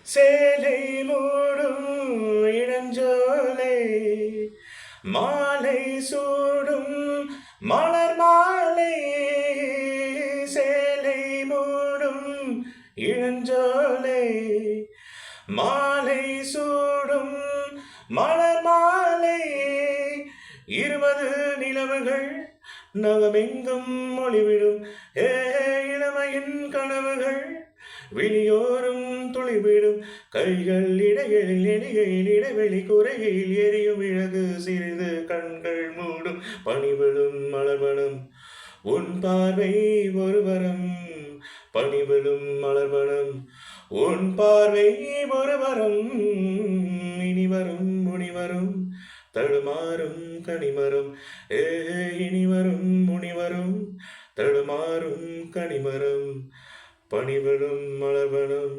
சேலை மூடும் இளஞ்சோலை மாலை சூடும் மலர் மாலை சேலை மூடும் இளஞ்சோலை மாலை சூடும் மலர் மாலை 20 நிலவுகள் நகமெங்கும் மொழிவிடும் இளமையின் கனவுகள் விழியோரும் துளிவிடும் கைகள் இடைகளில் இடையில் இடைவெளி குறையில் எரியும் இழகு சிறிது கண்கள் மூடும் பணிவிடும் மலர்வனம் உன் பார்வை ஒரு வரம் பணிவிடும் மலர்வனம் உன் பார்வை ஒரு வரம் இனிவரும் முனிவரும் தடுமாறும் கனிமரம் இனிவரும் முனிவரும் தடுமாறும் கனிமரம் பணிவிடும் மலர்வனம்